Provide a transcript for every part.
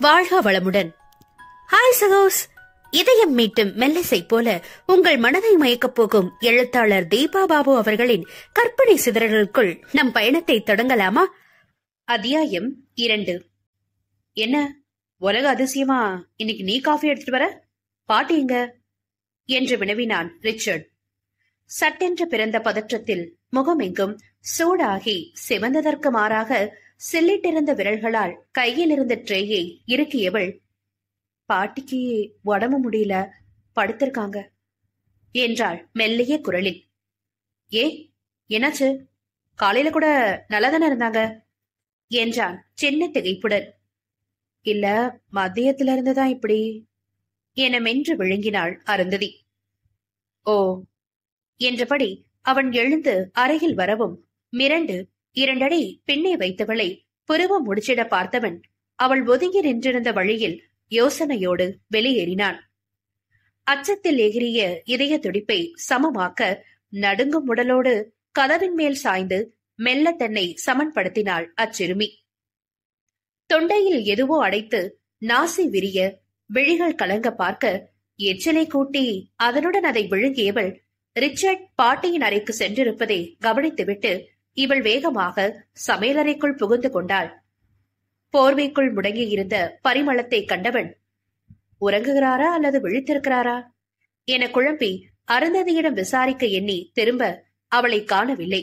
வாழ்க வளமுடன். ஹாய் சகோஸ். இதயம் மீட்டும் மெல்லிசை போல உங்கள் மனதை மயக்கப் போகும் எழுத்தாளர் தீபா பாபு அவர்களின் கற்பனை சிதறல்களுக்குள் நம் பயணத்தை தொடங்கலாமா? அத்தியாயம் 2. என்ன உலக அதிசயமா இன்னைக்கு நீ காஃபி எடுத்துட்டு வர? பாட்டி எங்க என்று வினவினான் ரிச்சர்ட். சட்டென்று பிறந்த பதற்றத்தில் முகமெங்கும் சூடாகி சிவந்ததற்கு மாறாக சில்லிட்டிருந்த விரல்களால் கையில் இருந்த ட்ரேயை இறுக்கியவள், பாட்டிக்கு உடம்பு முடியல, படுத்திருக்காங்க என்றாள் மெல்லிய குரலில். ஏ, என்னாச்சு? காலையில கூட நல்லாதானே இருந்தாங்க என்றான் சின்ன திகைப்புடன். இல்ல, மதியத்துல இருந்துதான் இப்படி என மென்று விழுங்கினாள் அருந்ததி. ஓ என்றபடி அவன் எழுந்து அருகில் வரவும் மிரண்டு 2 அடி பின்னே வைத்தவளை புருவம் முடிச்சிட பார்த்தவன் அவள் ஒதுங்கி நின்றிருந்த வழியில் யோசனையோடு வெளியேறினான். அச்சத்தில் எகிரிய இதய துடிப்பை சமமாக்க நடுங்கும் உடலோடு கதவின் மேல் சாய்ந்து மெல்ல தன்னை சமன்படுத்தினாள் அச்சிறுமி. தொண்டையில் எதுவோ அடைத்து நாசி விரிய விழிகள் கலங்க பார்க்க எச்சிலை கூட்டி அதனுடன் அதை விழுங்கியவள் ரிச்சர்ட் பாட்டியின் அறைக்கு சென்றிருப்பதை கவனித்துவிட்டு இவள் வேகமாக சமையலறைக்குள் புகுந்து கொண்டாள். போர்வைக்குள் முடங்கியிருந்த பரிமளத்தை கண்டவன், உறங்குகிறாரா அல்லது விழித்திருக்கிறாரா என குழம்பி அருந்ததியிடம் விசாரிக்க எண்ணி திரும்ப அவளை காணவில்லை.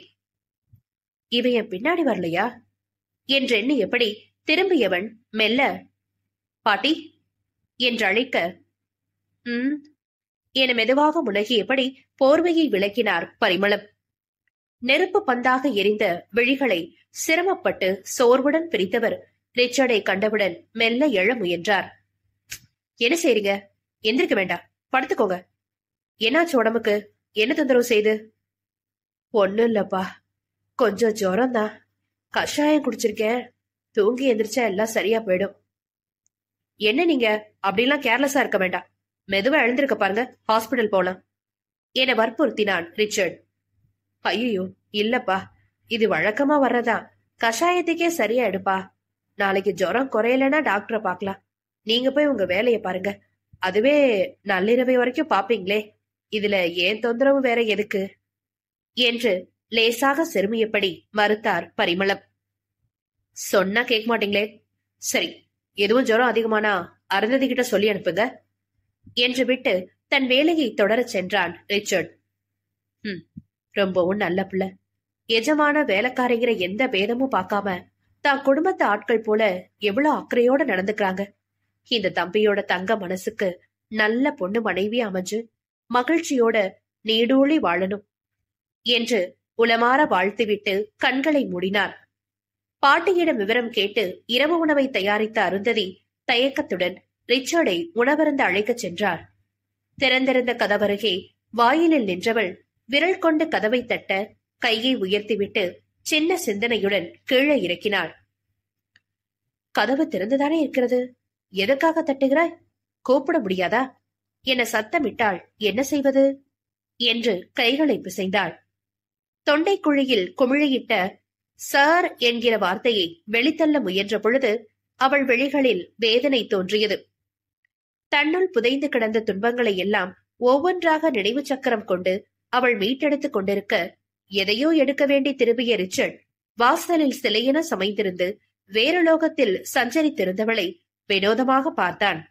இவன் பின்னாடி வரலையா என்றெண்ணியபடி திரும்பியவன் மெல்ல, பாட்டி என்று அழைக்க, என மெதுவாக முனகியபடி போர்வையை விளக்கினார் பரிமளம். நெருப்பு பந்தாக எரிந்த விழிகளை சிரமப்பட்டு சோர்வுடன் பிரித்தவர் ரிச்சர்டை கண்டவுடன் மெல்ல எழ முயன்றார். என்ன செய்றீங்க? எந்திரிக்க வேண்டாம், படுத்துக்கோங்க. என்னாச்சு உடம்புக்கு? என்ன தொந்தரவு செய்து? ஒண்ணும் இல்லப்பா, கொஞ்சம் ஜுரம் தான். கஷாயம் குடிச்சிருக்கேன். தூங்கி எந்திரிச்சா எல்லாம் சரியா போயிடும். என்ன நீங்க அப்படிலாம் கேர்லெஸ்ஸா இருக்க வேண்டாம். மெதுவா எழுந்திருக்க பாருங்க, ஹாஸ்பிடல் போலாம் என வற்புறுத்தினான் ரிச்சர்ட். ஐயோ இல்லப்பா, இது வழக்கமா வர்றதா. கஷாயத்துக்கே சரியா எடுப்பா. நாளைக்கு ஜுரம் குறையலன்னா டாக்டரை பாக்கலாம். நீங்க போய் உங்க வேலையை பாருங்க. அதுவே நள்ளிரவை வரைக்கும் பாப்பீங்களே, இதுல ஏன் தொந்தரவு வேற எதுக்கு என்று லேசாக செருமியபடி மறுத்தார் பரிமளம். சொன்னா கேட்க மாட்டீங்களே. சரி, எதுவும் ஜுரம் அதிகமானா அருந்ததி கிட்ட சொல்லி அனுப்புங்க என்று விட்டு தன் வேலையை தொடரச் சென்றான் ரிச்சர்ட். ரொம்பவும் நல்ல பிள்ளை. எஜமான வேலைக்காரங்கிற எந்த பேதமும் பார்க்காம தான் குடும்பத்து ஆட்கள் போல எவ்வளவு அக்கறையோட நடந்துக்கிறாங்க. இந்த தம்பியோட தங்க மனசுக்கு நல்ல பொண்ணு மனைவி அமைஞ்சு மகிழ்ச்சியோட நீடூழி வாழணும் என்று உளமாற வாழ்த்துவிட்டு கண்களை மூடினார். பாட்டியிடம் விவரம் கேட்டு இரவு உணவை தயாரித்த அருந்ததி தயக்கத்துடன் ரிச்சர்டை உணவருந்த அழைக்கச் சென்றார். திறந்திருந்த கதவருகே வாயிலில் நின்றவள் விரல் கொண்டு கதவை தட்ட கையை உயர்த்திவிட்டு சின்ன சிந்தனையுடன் கீழே இறக்கினாள். கதவு திறந்துதானே இருக்கிறது, எதற்காக தட்டுகிறாய்? கூப்பிட முடியாதா என சத்தமிட்டாள். என்ன செய்வது என்று கைகளை பிசைந்தாள். தொண்டைக்குழியில் குமிழியிட்ட சார் என்கிற வார்த்தையை வெளித்தள்ள முயன்ற பொழுது அவள் விழிகளில் வேதனை தோன்றியது. தன்னுள் புதைந்து கிடந்த துன்பங்களை எல்லாம் ஒவ்வொன்றாக நினைவு சக்கரம் கொண்டு அவள் மீட்டெடுத்துக் கொண்டிருக்க எதையோ எடுக்க வேண்டி திரும்பிய ரிச்சர்ட் வாசலில் சிலையென சமைந்திருந்து வேறு லோகத்தில் சஞ்சரித்திருந்தவளை வினோதமாக பார்த்தான்.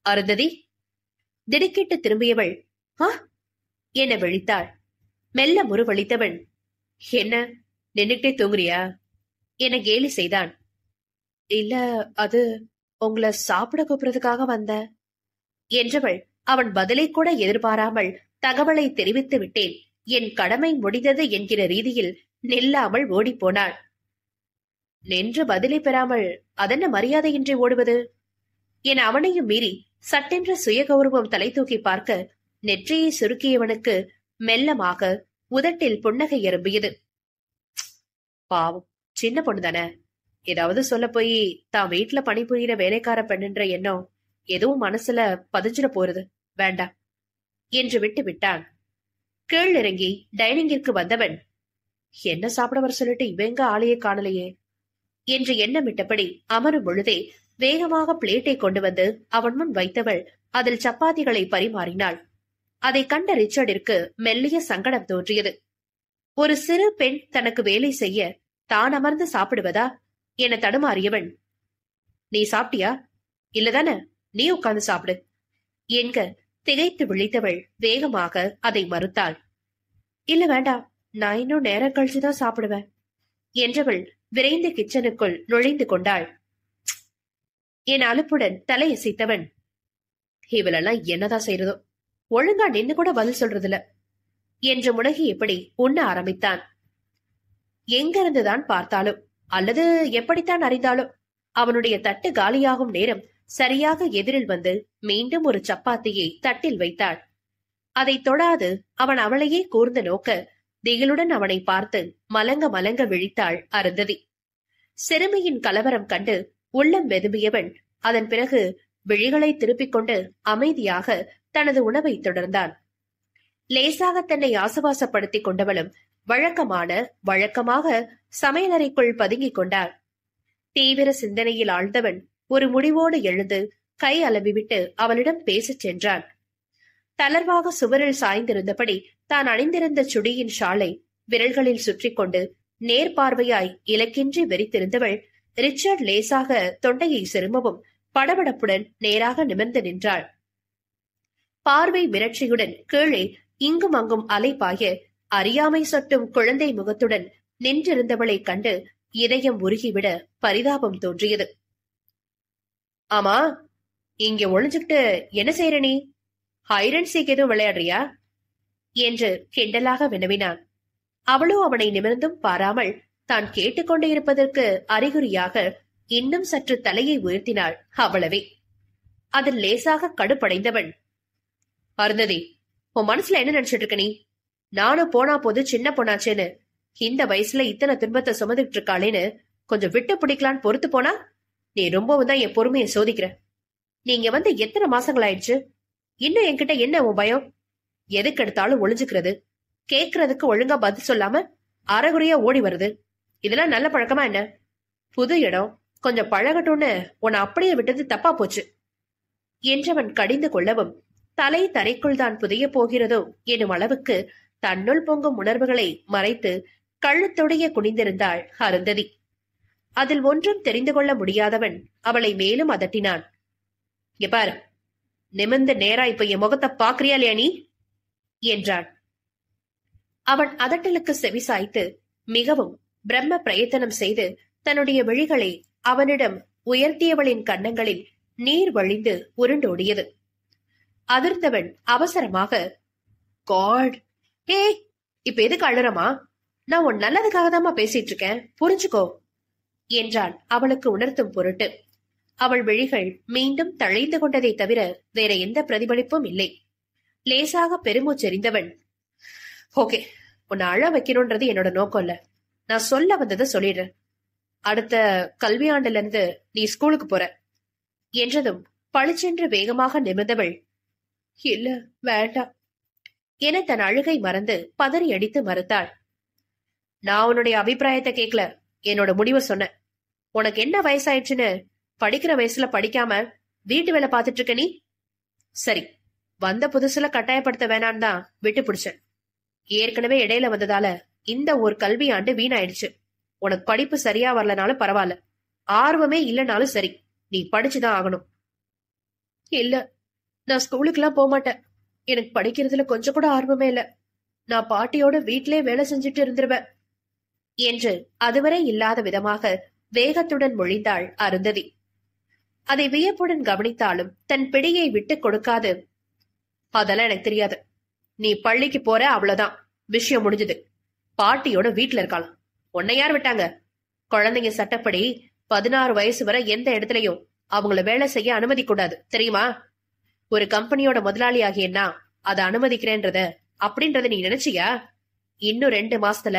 அருந்ததி திடுக்கிட்டு திரும்பியவள் என விழித்தாள். மெல்ல முறுவளித்தவன், என்ன நின்னுட்டே தூங்குறியா என கேலி செய்தான். இல்ல, அது உங்களை சாப்பிட கூப்பிடுறதுக்காக வந்த என்றவள் அவன் பதிலை கூட எதிர்பாராமல் தகவலை தெரிவித்து விட்டேன், என் கடமை முடிந்தது என்கிற ரீதியில் நில்லாமல் ஓடிப்போனாள். நின்று பதிலை பெறாமல் அதென்ன மரியாதையின்றி ஓடுவது என அவனையும் மீறி சட்டென்ற சுய கௌரவம் தலை தூக்கி பார்க்க நெற்றியை சுருக்கியவனுக்கு மெல்லமாக உதட்டில் புன்னகை எறும்பியது. பாவம், சின்ன பொண்ணுதானே, ஏதாவது சொல்ல போய் தான் வீட்டுல பணிபுரியிற வேலைக்கார பெண்ணுன்ற எண்ணம் எதுவும் மனசுல பதிஞ்சிட போறது வேண்டாம் என்று விட்டு விட்டான். கீழ் இறங்கி டைனிங்கிற்கு வந்தவன், என்ன சாப்பிட வர சொல்லிட்டு இவங்க ஆளையே காணலையே என்று எண்ணமிட்டபடி அமரும் பொழுதே வேகமாக பிளேட்டை கொண்டு வந்து அவன் முன் வைத்தவள் அதில் சப்பாத்திகளை பரிமாறினாள். அதை கண்ட ரிச்சர்டிற்கு மெல்லிய சங்கடம் தோன்றியது. ஒரு சிறு பெண் தனக்கு வேலை செய்ய தான் அமர்ந்து சாப்பிடுவதா என தடுமாறியவன், நீ சாப்பிட்டியா? இல்லதானே, நீ உட்கார்ந்து சாப்பிடு என்க திகைத்து விழித்தவள் வேகமாக அதை மறுத்தாள். இல்ல வேண்டாம், நான் இன்னும் நேரம் கழிச்சுதான் சாப்பிடுவேன் என்றவள் விரைந்து கிச்சனுக்குள் நுழைந்து கொண்டாள். என் அலுப்புடன் தலையசைத்தவன், இவளெல்லாம் என்னதான் செய்யறதோ, ஒழுங்கா நின்னு கூட பதில் சொல்றதில்ல என்று முனகியபடி உண்ண ஆரம்பித்தான். எங்கிருந்துதான் பார்த்தாலும் அல்லது எப்படித்தான் அறிந்தாலும் அவனுடைய தட்டு காலியாகும் நேரம் சரியாக எதிரில் வந்து மீண்டும் ஒரு சப்பாத்தியை தட்டில் வைத்தாள். அதை தொடாது அவன் அவளையே கூர்ந்து நோக்க திகிலுடன் அவனை பார்த்து மலங்க மலங்க விழித்தாள் அருந்ததி. சிறுமியின் கலவரம் கண்டு உள்ளம் வெதும்பியவன் அதன் பிறகு விழிகளை திருப்பிக் கொண்டு அமைதியாக தனது உணவை தொடர்ந்தான். லேசாக தன்னை ஆசுவாசப்படுத்திக் கொண்டவளும் வழக்கமாக சமையலறைக்குள் பதுங்கிக் கொண்டாள். தீவிர சிந்தனையில் ஆழ்ந்தவன் ஒரு முடிவோடு எழுந்து கை அளவிவிட்டு அவளிடம் பேசச் சென்றான். தளர்வாக சுவரில் சாய்ந்திருந்தபடி தான் அணிந்திருந்த சுடியின் ஷாலை விரல்களில் சுற்றி கொண்டு நேர்பார்வையாய் இலக்கின்றி வெறித்திருந்தவள் ரிச்சர்ட் லேசாக தொண்டையை செருமவும் படபடப்புடன் நேராக நிமிர்ந்து நின்றாள். பார்வை மிரட்சியுடன் கீழே இங்கும் அங்கும் அலைபாய அறியாமை சொட்டும் குழந்தை முகத்துடன் நின்றிருந்தவளை கண்டு இதயம் உருகிவிட பரிதாபம் தோன்றியது. ஆமா, இங்க ஒளிஞ்சுக்கிட்டு என்ன செய்யற நீ? ஹைரன் சீக் எதுவும் விளையாடுறியா என்று கிண்டலாக வினவினான். அவளோ அவனை நிமிர்ந்தும் பாராமல் தான் கேட்டுக்கொண்டு இருப்பதற்கு அறிகுறியாக இன்னும் சற்று தலையை உயர்த்தினாள். அவ்வளவே. அதில் லேசாக கடுப்படைந்தவன், அருந்ததி, உன் மனசுல என்ன நினைச்சிட்டு இருக்க நீ? நானும் போனா போது சின்ன பொண்ணாச்சேன்னு இந்த வயசுல இத்தனை துன்பத்தை சுமந்துட்டு இருக்காளேன்னு கொஞ்சம் விட்டு பிடிக்கலான்னு பொறுத்து போனா நீ ரொம்பவும் தான் என் பொறுமையை சோதிக்கிற. நீங்க வந்து எத்தனை மாசங்கள் ஆயிடுச்சு? இன்னும் என்கிட்ட என்ன உன் பயம்? எதுக்கு எடுத்தாலும் ஒளிஞ்சுக்கிறது, கேக்குறதுக்கு ஒழுங்கா பதில் சொல்லாம அரைகுறையா ஓடி வருது. இதெல்லாம் நல்ல பழக்கமா என்ன? புது இடம், கொஞ்சம் பழகட்டும்னு உன்னை அப்படியே விட்டது தப்பா போச்சு என்றவன் கடிந்து கொள்ளவும் தலை தரைக்குள் தான் புதைய போகிறதோ எனும் அளவுக்கு தன்னுள் பொங்கும் உணர்வுகளை மறைத்து கழுத்தொடைய குனிந்திருந்தாள் அருந்ததி. அதில் ஒன்றும் தெரிந்து கொள்ள முடியாதவன் அவளை மேலும் அதட்டினான். எப்பாரு, நிமிர்ந்து நேரா இப்ப என் முகத்தை பாக்குறியா இல்லையா நீ என்றான். அவன் அதட்டலுக்கு செவிசாய்த்து மிகவும் பிரம்ம பிரயத்தனம் செய்து தன்னுடைய விழிகளை அவனிடம் உயர்த்தியவளின் கன்னங்களில் நீர் வழிந்து உருண்டோடியது. அதிர்ந்தவன் அவசரமாக, காட், ஏ இப்ப எதுக்கு அழுறமா? நான் உன் நல்லதுக்காக தாமா பேசிட்டு இருக்கேன், புரிஞ்சுக்கோ என்றான் அவளுக்கு உணர்த்தும் பொருட்டு. அவள் விழிகள் மீண்டும் தழைந்து கொண்டதை தவிர வேற எந்த பிரதிபலிப்பும் இல்லை. லேசாக பெருமூச்செறிந்தவன், ஓகே, உன்னை அழ வைக்கணும்ன்றது என்னோட நோக்கம் இல்ல. நான் சொல்ல வந்ததை சொல்லிடுறேன். அடுத்த கல்வியாண்டுல இருந்து நீ ஸ்கூலுக்கு போற என்றதும் பளிச்சென்று வேகமாக நிமிர்ந்தவள், இல்ல வேண்டாம் என தன் அழுகை மறந்து பதறி அடித்து மறுத்தாள். நான் உன்னுடைய அபிப்பிராயத்தை கேட்கல, என்னோட முடிவை சொன்னேன். உனக்கு என்ன வயசாயிடுச்சுன்னு படிக்கிற வயசுல படிக்காம வீட்டு வேலை பார்த்துட்டு இருக்க நீ? சரி, வந்த புதுசுல கட்டாயப்படுத்த வேணான்னு தான் விட்டு பிடிச்சேன். ஏற்கனவே இடையில வந்ததால இந்த ஒரு கல்வி ஆண்டு வீணாயிடுச்சு. உனக்கு படிப்பு சரியா வரலனாலும் பரவாயில்ல, ஆர்வமே இல்லைனாலும் சரி, நீ படிச்சுதான் ஆகணும். இல்ல, நான் ஸ்கூலுக்கு எல்லாம் போக மாட்டேன். எனக்கு படிக்கிறதுல கொஞ்சம் கூட ஆர்வமே இல்ல. நான் பாட்டியோட வீட்டிலே வேலை செஞ்சுட்டு இருந்துருவேன் என்று அதுவரை இல்லாத விதமாக வேகத்துடன் மொழிந்தாள் அருந்ததி. அதை வியப்புடன் கவனித்தாலும் தன் பிடியை விட்டு கொடுக்காது, அதெல்லாம் எனக்கு தெரியாது. நீ பள்ளிக்கு போற, அவ்வளவுதான், விஷயம் முடிஞ்சது. பாட்டியோட வீட்டுல இருக்கலாம். உன்னை யார் விட்டாங்க? குழந்தைங்க சட்டப்படி 16 வயசு வரை எந்த இடத்துலயும் அவங்கள வேலை செய்ய அனுமதி கூடாது, தெரியுமா? ஒரு கம்பெனியோட முதலாளி ஆகியன்னா அதை அனுமதிக்கிறேன்றத அப்படின்றத நீ நினைச்சியா? இன்னும் 2 மாசத்துல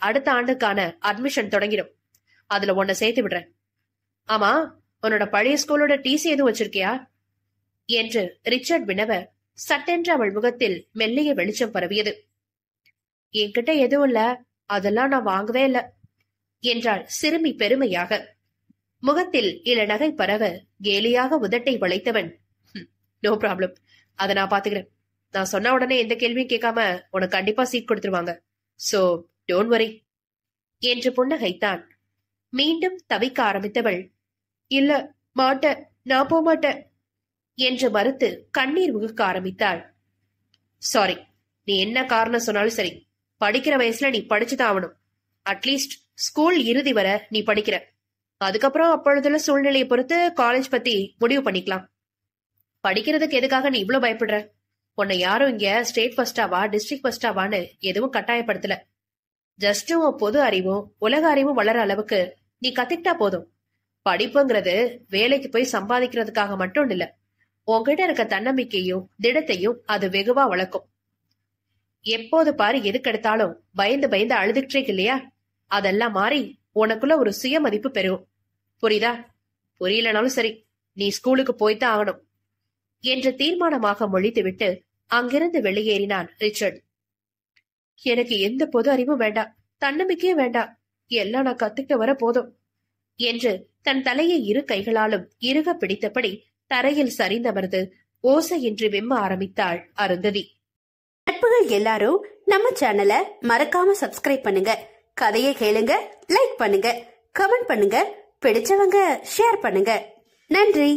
அடுத்த ஆண்டுக்கான அட்மிஷன் தொடங்கிடும். அதுல உன்னை சேர்த்து விடுறேன். ஆமா, உன்னோட பழைய ஸ்கூலோட டிசி எதுவும் வச்சிருக்கியா என்று ரிச்சர்ட் வினவ சட்டென்று அவள் முகத்தில் மெல்லிய வெளிச்சம் பரவியது. என்கிட்ட எதுவும் இல்ல, அதெல்லாம் நான் வாங்கவே இல்ல என்றாள் சிறுமி பெருமையாக. முகத்தில் இளநகை பரவ கேலியாக உதட்டை வளைத்தவன், நோ ப்ராப்ளம், அதை நான் பாத்துக்கிறேன். நான் சொன்ன உடனே எந்த கேள்வியும் கேட்காம உனக்கு கண்டிப்பா சீட் கொடுத்துருவாங்க. சோ டோன்ட் வரி என்று புன்னகைத்தான். மீண்டும் தவிக்க ஆரம்பித்தவள், இல்ல மாட்டேன், நான் போக மாட்டேன் என்று மறுத்து கண்ணீர் உகுக்க ஆரம்பித்தாள். சாரி, நீ என்ன காரணம் சொன்னாலும் சரி, படிக்கிற வயசுல நீ படிச்சுதான் ஆகணும். அட்லீஸ்ட் ஸ்கூல் இறுதி வரை நீ படிக்கிற. அதுக்கப்புறம் அப்பொழுதுள்ள சூழ்நிலையை பொறுத்து காலேஜ் பத்தி முடிவு பண்ணிக்கலாம். படிக்கிறதுக்கு எதுக்காக நீ இவ்வளவு பயப்படுற? உன்னை யாரும் இங்க ஸ்டேட் ஃபர்ஸ்டாவா டிஸ்ட்ரிக்ட் ஃபர்ஸ்டாவான்னு எதுவும் கட்டாயப்படுத்தல. ஜஸ்ட் உன் பொது அறிவும் உலக அறிவும் வளர அளவுக்கு நீ கத்துக்கிட்டா போதும். படிப்புங்கிறது வேலைக்கு போய் சம்பாதிக்கிறதுக்காக மட்டும் இல்ல, உன்கிட்ட இருக்க தன்னம்பிக்கையும் திடத்தையும் அது வெகுவா வளர்க்கும். எப்போது பாரு எதுக்கெடுத்தாலும் பயந்து பயந்து அழுதுகிட்டே இல்லையா? அதெல்லாம் மாறி உனக்குள்ள ஒரு சுயமதிப்பு பெறும். புரியுதா? புரியலனாலும் சரி, நீ ஸ்கூலுக்கு போய்தான் ஆகணும் என்று தீர்மானமாக மொழித்துவிட்டு அங்கிருந்து வெளியேறினான் ரிச்சர்ட். எனக்கு எந்த பொது அறிவும் வேண்டாம், தன்னம்பிக்கையும் வேண்டாம், எல்லாம் நான் கத்துக்கிட்ட வர போதும் என்று தன் தலையை இரு கைகளாலும் இறுக பிடித்தபடி தரையில் சரிந்தமர்ந்து ஓசையின்றி விம்ம ஆரம்பித்தாள் அருந்ததி. நட்புகள் எல்லாரும் நம்ம சேனலை மறக்காம சப்ஸ்கிரைப் பண்ணுங்க. கதையை கேளுங்க, லைக் பண்ணுங்க, கமெண்ட் பண்ணுங்க, பிடிச்சவங்க ஷேர் பண்ணுங்க. நன்றி.